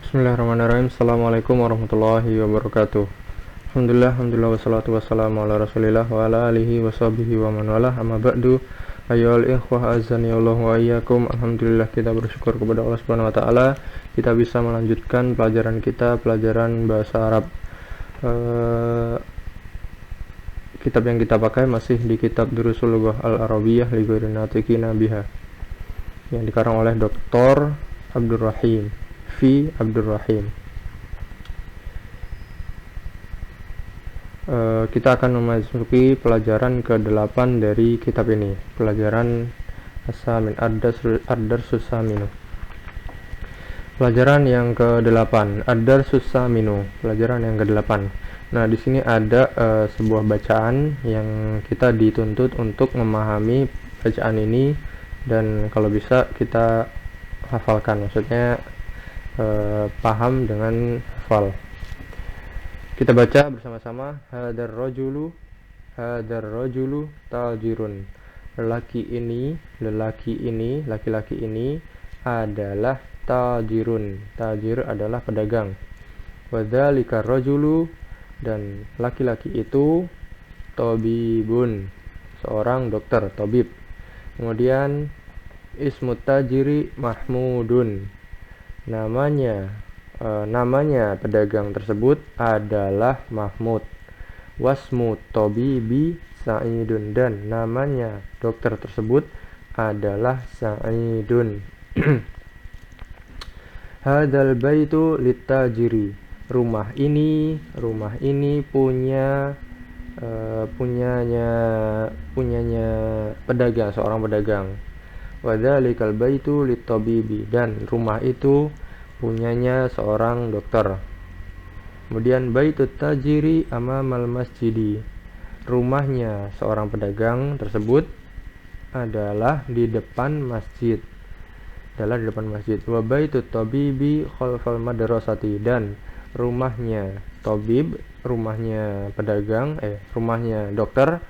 Bismillahirrahmanirrahim. Assalamualaikum warahmatullahi wabarakatuh. Alhamdulillah wassalatu wassalamu ala rasulillah wa ala alihi wa sahbihi wa man walah. Amma ba'du. Ayyuhal ikhwah azani Allah wa iyyakum. Alhamdulillah, kita bersyukur kepada Allah Subhanahu wa taala kita bisa melanjutkan pelajaran bahasa Arab. Kitab yang kita pakai masih di kitab Durusul Lughah Al-Arabiyyah li ghairi natiqina biha, yang dikarang oleh Dr. Abdurrahim V. Abdurrahim. Kita akan memasuki pelajaran ke-8 dari kitab ini, pelajaran As-Samin Ad-Darsus Saminu. Pelajaran yang ke-8, Ad-Darsus Saminu, pelajaran yang ke-8. Nah, di sini ada sebuah bacaan yang kita dituntut untuk memahami bacaan ini, dan kalau bisa kita hafalkan, maksudnya paham dengan hafal. Kita baca bersama-sama. Hadar rajulu tajirun. Laki-laki ini adalah tajirun. Tajir adalah pedagang. Wadzalika rajulu, dan laki-laki itu tabibun, seorang dokter, tabib. Kemudian ismut tajiri Mahmudun. Namanya pedagang tersebut adalah Mahmud. Wasmu tabibi Sa'idun, dan namanya dokter tersebut adalah Sa'idun. Hadzal baitu litajiri. Rumah ini punyanya pedagang, seorang pedagang. Wadzalikal baitu litabibi, dan rumah itu punyanya seorang dokter. Kemudian baitut tajiri amamal masjidi. Rumahnya seorang pedagang tersebut adalah di depan masjid. Wa baitut tabibi khalfal madrasati, dan rumahnya tabib, rumahnya dokter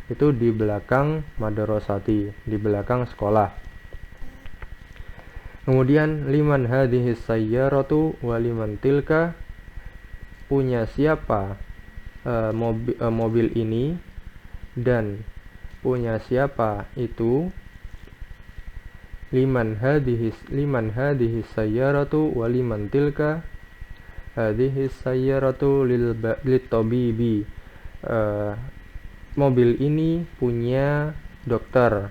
itu di belakang madrasati, di belakang sekolah. Kemudian liman hadhihi sayyaratu wa liman tilka, punya siapa mobil ini, dan punya siapa itu. Liman hadhihi sayyaratu wa liman tilka. Hadhihi sayyaratu lit tabibi. Mobil ini punya dokter,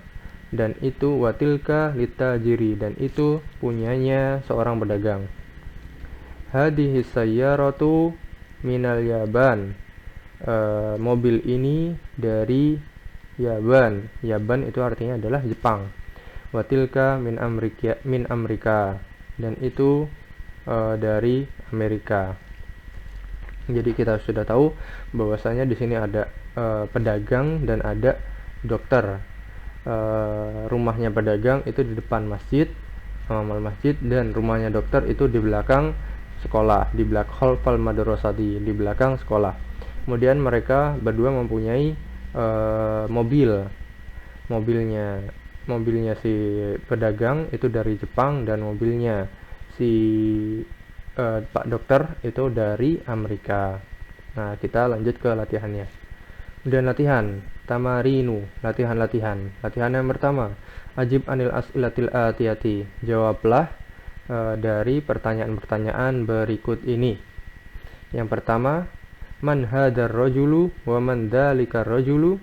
dan itu watilka litajiri, dan itu punyanya seorang pedagang. Hadhihi sayyaratu minal Yaban. Mobil ini dari Yaban. Yaban itu artinya adalah Jepang. Watilka min Amerika, dan itu dari Amerika. Jadi kita sudah tahu bahwasanya di sini ada pedagang dan ada dokter. Rumahnya pedagang itu di depan masjid, dan rumahnya dokter itu di belakang sekolah, di belakang khalfal madrasati, di belakang sekolah. Kemudian mereka berdua mempunyai mobilnya si pedagang itu dari Jepang, dan mobilnya si Pak Dokter itu dari Amerika. Nah, kita lanjut ke latihannya. Dan latihan tamarinu, latihan yang pertama, ajib anil as'ilatil atiyati, jawablah dari pertanyaan-pertanyaan berikut ini. Yang pertama, man hadar rajulu wa man dzalika rajulu.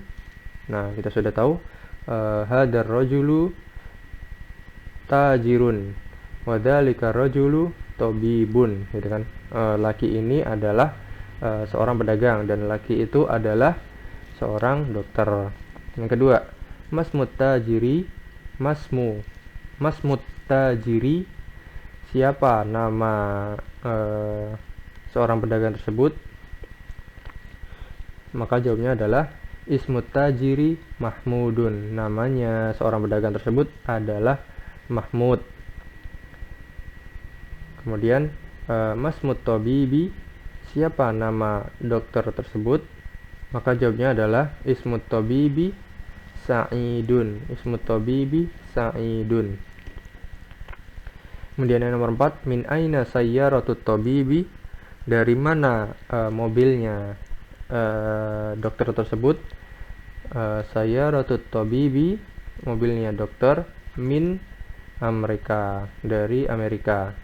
Nah, kita sudah tahu hadar rajulu tajirun wa dzalika rajulu tabibun, gitu kan. Laki ini adalah seorang pedagang, dan laki itu adalah seorang dokter. Yang kedua, masmut tajiri, siapa nama seorang pedagang tersebut? Maka jawabnya adalah ismut tajiri Mahmudun. Namanya seorang pedagang tersebut adalah Mahmud. Kemudian masmut tabibi, siapa nama dokter tersebut? Maka jawabnya adalah ismut tabibi Sa'idun. Kemudian yang nomor 4, min aina sayyaratut tabibi, dari mana mobilnya dokter tersebut. Sayyaratut tabibi, mobilnya dokter, min Amerika, dari Amerika.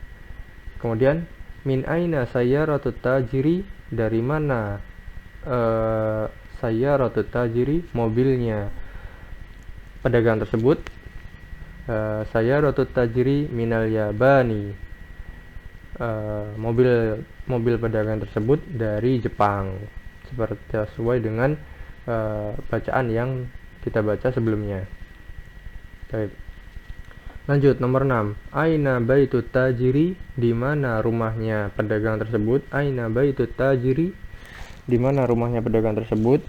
Kemudian min aina sayyaratut tajiri, dari mana sayyaratut tajiri, mobilnya pedagang tersebut. Sayyaratut tajiri minal Yabani, mobil pedagang tersebut dari Jepang, seperti sesuai dengan bacaan yang kita baca sebelumnya. Baik. Lanjut nomor 6, aina baitut tajiri, di mana rumahnya pedagang tersebut. Aina baitut tajiri, di mana rumahnya pedagang tersebut.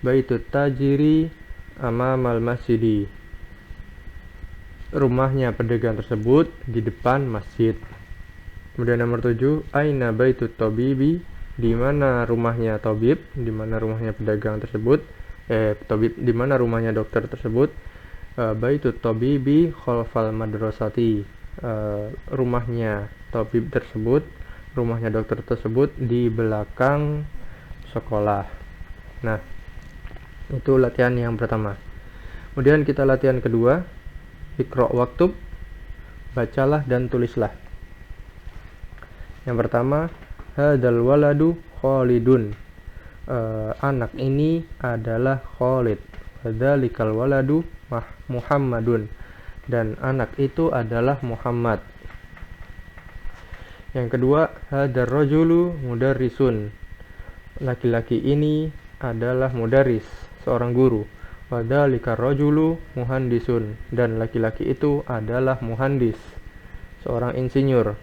Baitut tajiri amamal masjidi, rumahnya pedagang tersebut di depan masjid. Kemudian nomor 7, aina baitut tabibi, di mana rumahnya tabib, di mana rumahnya pedagang tersebut. Tabib, di mana rumahnya dokter tersebut. Baitut tabibi khalfal madrasati, rumahnya tabib tersebut, rumahnya dokter tersebut di belakang sekolah. Nah, itu latihan yang pertama. Kemudian kita latihan kedua, Iqra waktub, bacalah dan tulislah. Yang pertama, hadal waladu Khalidun, anak ini adalah Khalid. Hadzalikal waladu Muhammadun, dan anak itu adalah Muhammad. Yang kedua, hadar rajulu mudarrisun, laki-laki ini adalah mudarris, seorang guru. Wadzalikar rajulu muhandisun, dan laki-laki itu adalah muhandis, seorang insinyur.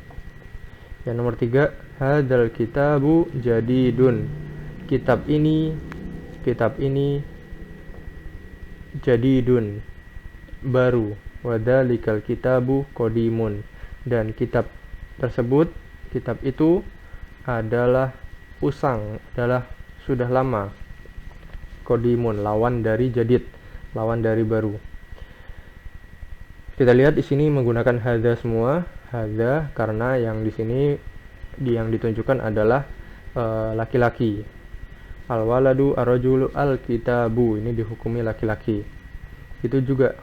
Yang nomor 3, hadzal kitabu jadidun, kitab ini jadidun, baru. Wadzalikal kitabu qadimun, dan kitab itu adalah usang, adalah sudah lama. Qadimun, lawan dari jadid, lawan dari baru. Kita lihat di sini menggunakan hadza semua. Hadza karena yang di sini yang ditunjukkan adalah laki-laki. Al waladu ar-rajulu al-kitabu, ini dihukumi laki-laki. Itu juga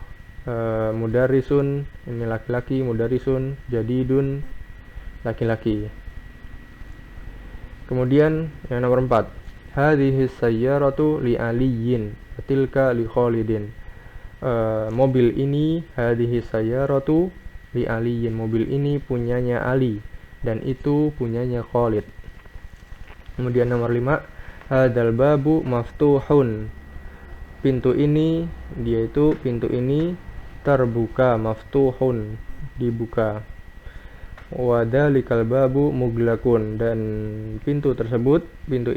mudarrisun, ini laki-laki, mudarrisun, jadidun, laki-laki. Kemudian yang nomor 4, hadhihi sayyaratu li aliyin wa tilka li Khalidin, mobil ini, hadhihi sayyaratu li aliyin, mobil ini punyanya Ali dan itu punyanya Khalid. Kemudian nomor 5, hadzal babu maftuhun, pintu ini terbuka, maftuhun, dibuka. Wadzalikal babu muglakun, dan pintu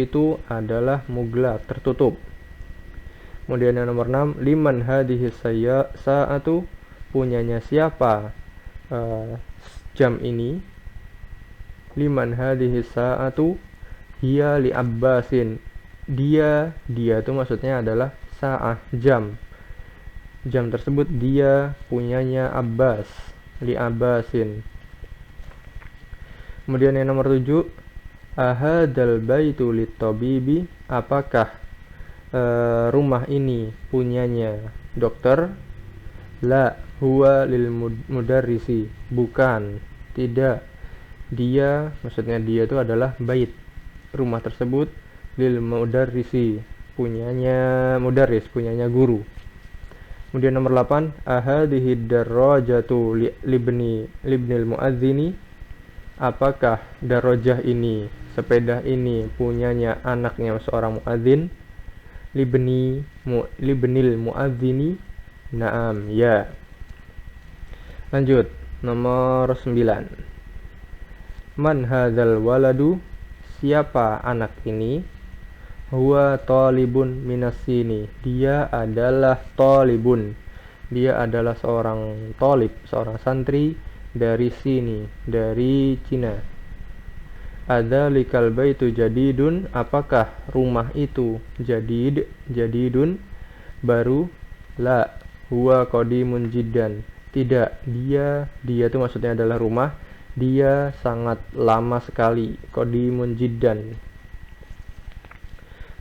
itu adalah muglak, tertutup. Kemudian yang nomor 6, liman hadhihi sa'atu, punyanya siapa jam ini. Liman hadhihi sa'atu hiya li Abbasin, dia itu maksudnya adalah sa'ah, jam tersebut dia punyanya Abbas, li Abbasin. Kemudian yang nomor 7, ahadzal baitu lit tabibi, apakah rumah ini punyanya dokter. La huwa lil mudarrisi, bukan, tidak, dia, maksudnya dia itu adalah bait, rumah tersebut, lil mudarrisi, punyanya mudarris, punyanya guru. Kemudian nomor 8, ahadhihi darajatu libnil muadzini, apakah darajah ini, sepeda ini punyanya anaknya seorang muadzin. Libnil muadzini, na'am, ya. Lanjut nomor 9, man hadzal waladu, siapa anak ini. Huwa talibun minasini, dia adalah talibun, dia adalah seorang talib, seorang santri dari sini, dari Cina. Adzalikal baitu jadidun, apakah rumah itu jadidun, baru. La huwa qadimun jiddan, Tidak, dia itu maksudnya adalah rumah. Dia sangat lama sekali. Qadimun jiddan.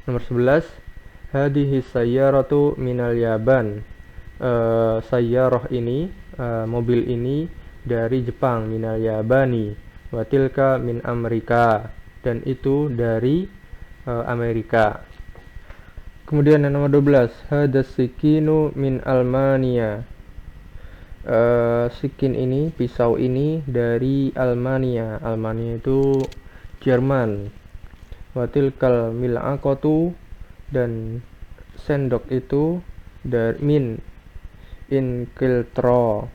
Nomor 11, hadhihi sayyaratu minal Yaban. Sayyarah ini, mobil ini dari Jepang, minal Yabani. Wa tilka min Amerika, dan itu dari Amerika. Kemudian yang nomor 12, hadas sikinu min Almania. Sikin ini, pisau ini dari Almania. Almania itu Jerman. Watilkal mil'aqatu, dan sendok itu dari min Inkeltro,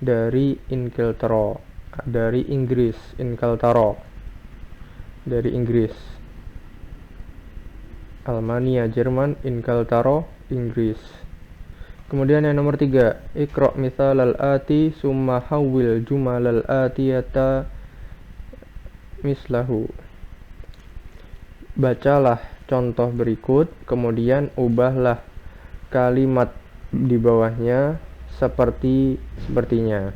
dari Inkeltro, dari Inggris. Inkeltro dari Inggris. Almania Jerman, Inkeltro Inggris. Kemudian yang nomor 3, Iqra' mithalal ati summa hawwil jumalal atiyata mislahu. Bacalah contoh berikut, kemudian ubahlah kalimat di bawahnya sepertinya.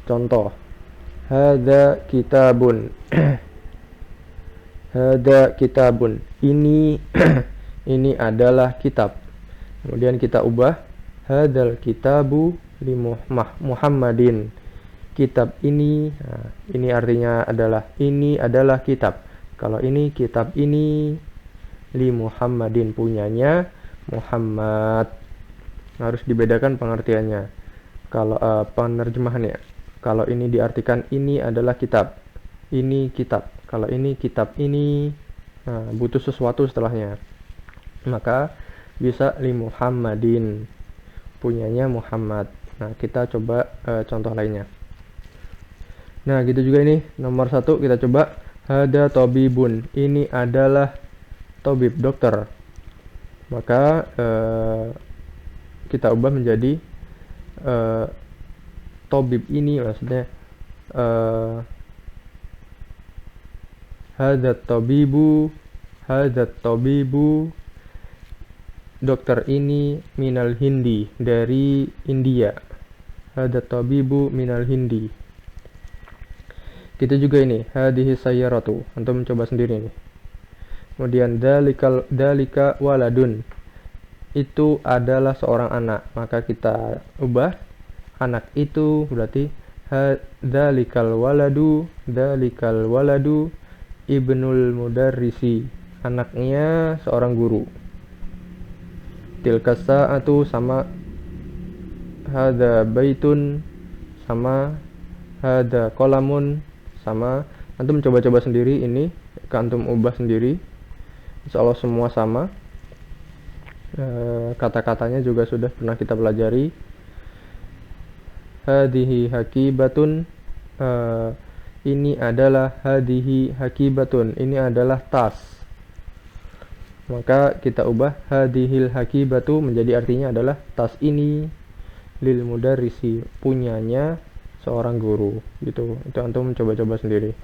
Contoh, hadza kitabun. Hadza kitabun. Ini ini adalah kitab. Kemudian kita ubah, hadzal kitabu li Muhammadin. Kitab ini, nah, ini artinya adalah ini adalah kitab. Kalau ini kitab ini li Muhammadin, punyanya Muhammad. Harus dibedakan pengertiannya. Kalau penerjemahannya. Kalau ini diartikan ini adalah kitab. Ini kitab. Kalau ini kitab ini, nah, butuh sesuatu setelahnya. Maka bisa li Muhammadin, punyanya Muhammad. Nah, kita coba contoh lainnya. Nah, gitu juga ini. Nomor 1 kita coba, hada tabibun. Ini adalah tabib, dokter. Maka kita ubah menjadi tabib ini, maksudnya hada tabibu, dokter ini minal Hindi, dari India. Hada tabibu minal Hindi. Kita juga ini, hadhihi sayyaratu. Antum mencoba sendiri nih. Kemudian dalika waladun, itu adalah seorang anak. Maka kita ubah, anak itu berarti dalikal waladu ibnul mudarrisi, anaknya seorang guru. Tilka sa'atu, sama hadza baitun, sama hadza qalamun, sama. Antum coba-coba sendiri ini, antum ubah sendiri. Insyaallah semua sama. Kata-katanya juga sudah pernah kita pelajari. Hadhihi hakibatun, ini adalah hadhihi hakibatun, ini adalah tas. Maka kita ubah hadhil hakibatu menjadi artinya adalah tas ini lil mudarrisi, punyanya seorang guru. Gitu. Itu antum coba-coba sendiri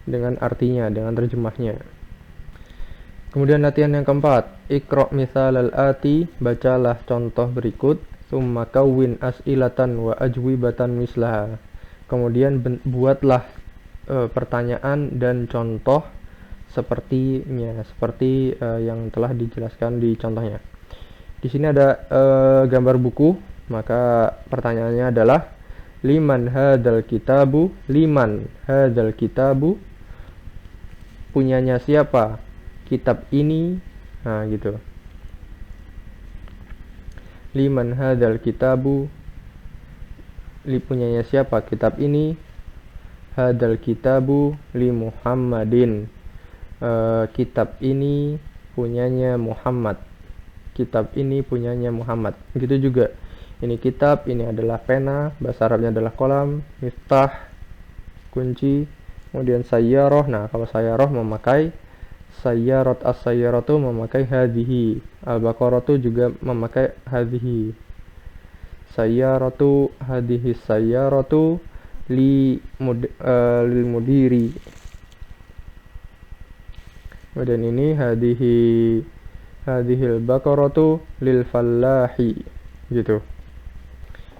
dengan artinya, dengan terjemahnya. Kemudian latihan yang keempat, Iqra' mithalal ati, bacalah contoh berikut, summa kawwin as'ilatan wa ajwibatan mislaha. Kemudian buatlah pertanyaan dan contoh sepertinya, seperti yang telah dijelaskan di contohnya. Di sini ada gambar buku, maka pertanyaannya adalah liman hadzal kitabu, punyanya siapa kitab ini. Nah, gitu. Liman hadzal kitabu, punyanya siapa kitab ini. Hadzal kitabu li Muhammadin, kitab ini punyanya Muhammad. Kitab ini punyanya Muhammad. Begitu juga ini kitab, ini adalah pena, bahasa Arabnya adalah kolam, miftah, kunci. Kemudian sayyarah, nah kalau sayyarah memakai sayyarat, as-sayyaratu memakai hadhihi, al-baqaratu juga memakai hadhihi. Sayyaratu, hadhihi sayyaratu lil mudiri. Kemudian ini hadhil baqaratu lil fallahi, gitu.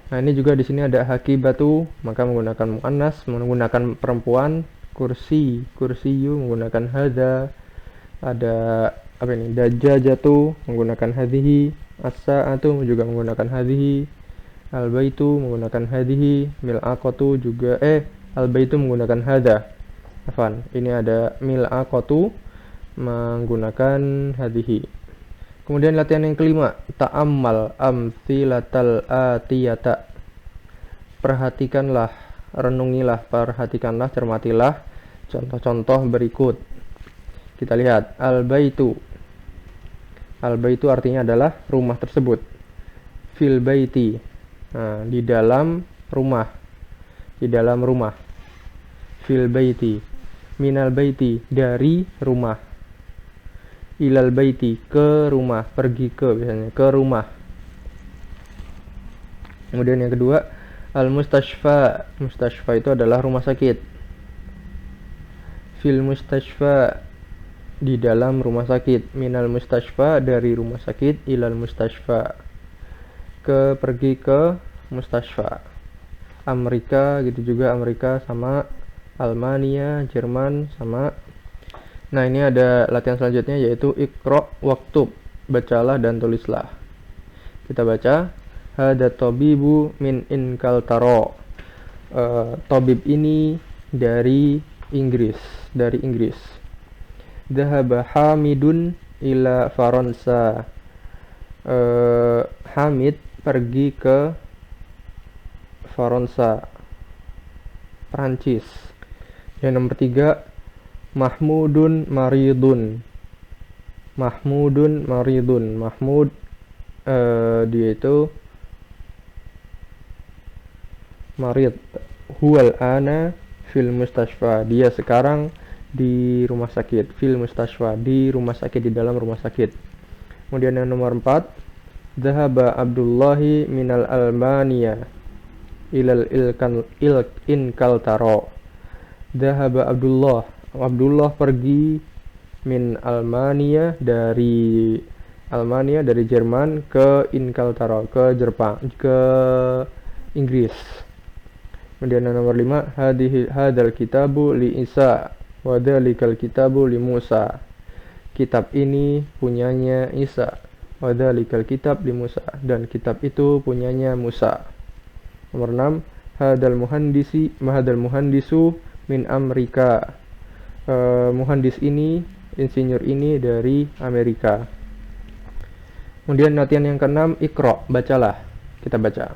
Nah, ini juga di sini ada hakibatu, maka menggunakan muannas, menggunakan perempuan. Kursiyu menggunakan hadza. Ada apa ini? Dajjajatu menggunakan hadhihi. As-sa'atu juga menggunakan hadhihi. Al-baitu menggunakan hadhihi. Mil'aqatu juga al-baitu menggunakan hadza. Afan, ini ada mil'aqatu menggunakan hadhihi. Kemudian latihan yang kelima, ta'ammal amtsilatal atiyata. Perhatikanlah, renungilah, perhatikanlah, cermatilah contoh-contoh berikut. Kita lihat, al-baitu. Al-baitu artinya adalah rumah tersebut. Fil baiti. Nah, di dalam rumah. Di dalam rumah. Fil baiti. Minal baiti, dari rumah. Ilal baiti, ke rumah, pergi ke, biasanya ke rumah. Kemudian yang kedua, al mustashfa. Mustashfa itu adalah rumah sakit. Fil mustashfa, di dalam rumah sakit. Minal mustashfa, dari rumah sakit. Ilal mustashfa, pergi ke mustashfa. Amerika gitu juga, Amerika sama Almania, Jerman sama. Nah, ini ada latihan selanjutnya yaitu iqra waktub, bacalah dan tulislah. Kita baca, hada tabibu min inkaltaro. Tabib ini dari Inggris, Dhahaba Hamidun ila Faransa. Hamid pergi ke Faransa, Prancis. Yang nomor 3, Mahmudun maridun. Mahmud dia itu marid. Huwal ana fil mustashfa, dia sekarang di rumah sakit. Fil mustashfa, di rumah sakit, di dalam rumah sakit. Kemudian yang nomor 4, dhahaba Abdullahi minal Albania ilal inkaltaro. Dhahaba Abdullah pergi min Almania, dari Jerman, ke Inkaltaro, ke Jepang, ke Inggris. Kemudian nomor 5, hadal kitabu li Isa wa dzalikal kitabu li Musa. Kitab ini punyanya Isa, wa dzalikal kitab li Musa, dan kitab itu punyanya Musa. Nomor 6, hadal muhandisu min Amerika. Muhandis ini, insinyur ini dari Amerika. Kemudian latihan yang ke-6, iqra, bacalah. Kita baca.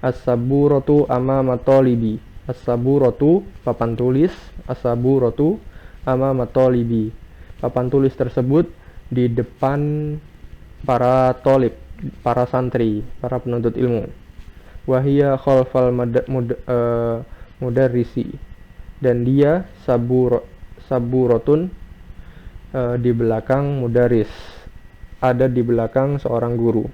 As-saburatu amama talibi. As-saburatu, papan tulis. As-saburatu amama talibi. Papan tulis tersebut di depan para tolib, para santri, para penuntut ilmu. Wahia khalfal mudarrisi. Dan dia saburatun, di belakang mudaris, ada di belakang seorang guru.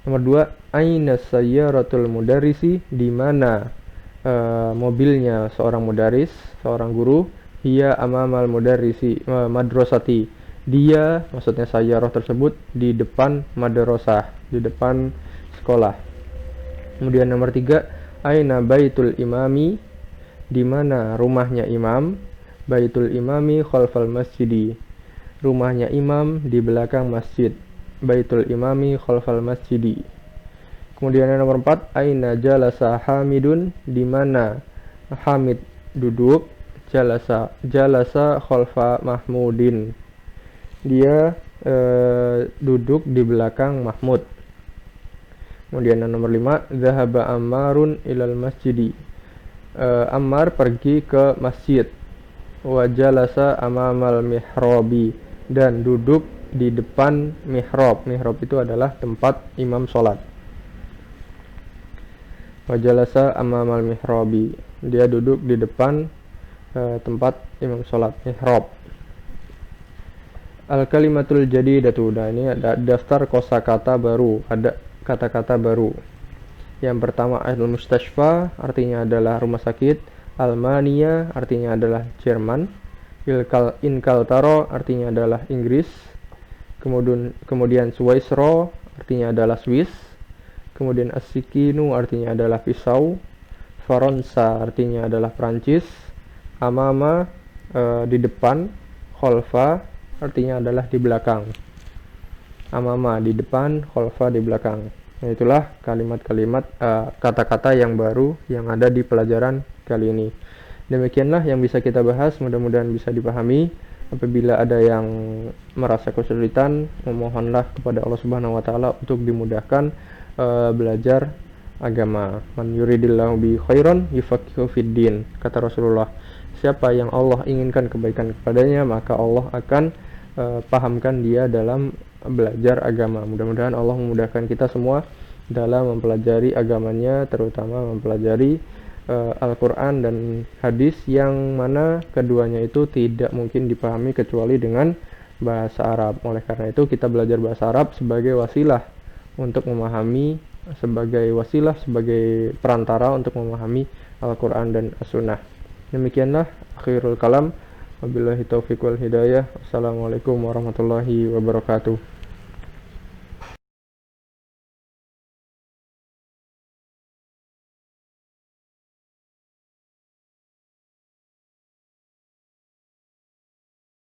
Nomor 2, aina sayyaratul mudarrisi, di mana mobilnya seorang mudaris, seorang guru. Hiya amamal mudarrisi madrasati, dia, maksudnya sayyarah tersebut, di depan madrasah, di depan sekolah. Kemudian nomor 3, aina baitul imami, di mana rumahnya imam. Baitul imami khalfal masjidi, rumahnya imam di belakang masjid. Baitul imami khalfal masjidi. Kemudian yang nomor 4, aina jalasa Hamidun, di mana Hamid duduk. Jalasa khalfa Mahmudin, dia duduk di belakang Mahmud. Kemudian yang nomor 5, dhahaba Ammarun ilal masjidi. Ammar pergi ke masjid. Wa jalasa amamal mihrabi, dan duduk di depan mihrab. Mihrab itu adalah tempat imam sholat. Wa jalasa amamal mihrabi, dia duduk di depan tempat imam sholat, mihrab. Al-kalimatul jadidatu, nah ini ada daftar kosakata baru, ada kata-kata baru. Yang pertama, al-mustashfa artinya adalah rumah sakit. Almania artinya adalah Jerman. Inkaltaro artinya adalah Inggris. Kemudian Switzerland artinya adalah Swiss. kemudian as-sikinu artinya adalah pisau, Faransa artinya adalah Prancis, amama di depan, khalfa artinya adalah di belakang. Amama di depan, khalfa di belakang. Nah, itulah kalimat-kalimat kata-kata yang baru yang ada di pelajaran kali ini. Demikianlah yang bisa kita bahas, mudah-mudahan bisa dipahami. Apabila ada yang merasa kesulitan, memohonlah kepada Allah Subhanahu wa taala untuk dimudahkan belajar agama. Man yuridillahu bi khairan yufaqihu fid din. Kata Rasulullah, siapa yang Allah inginkan kebaikan kepadanya, maka Allah akan pahamkan dia dalam belajar agama. Mudah-mudahan Allah memudahkan kita semua dalam mempelajari agamanya, terutama mempelajari Al-Quran dan hadis, yang mana keduanya itu tidak mungkin dipahami kecuali dengan bahasa Arab. Oleh karena itu kita belajar bahasa Arab sebagai wasilah untuk memahami, sebagai perantara untuk memahami Al-Quran dan As-Sunnah. Demikianlah akhirul kalam. Wabillahi taufiq wal hidayah. Assalamualaikum warahmatullahi wabarakatuh.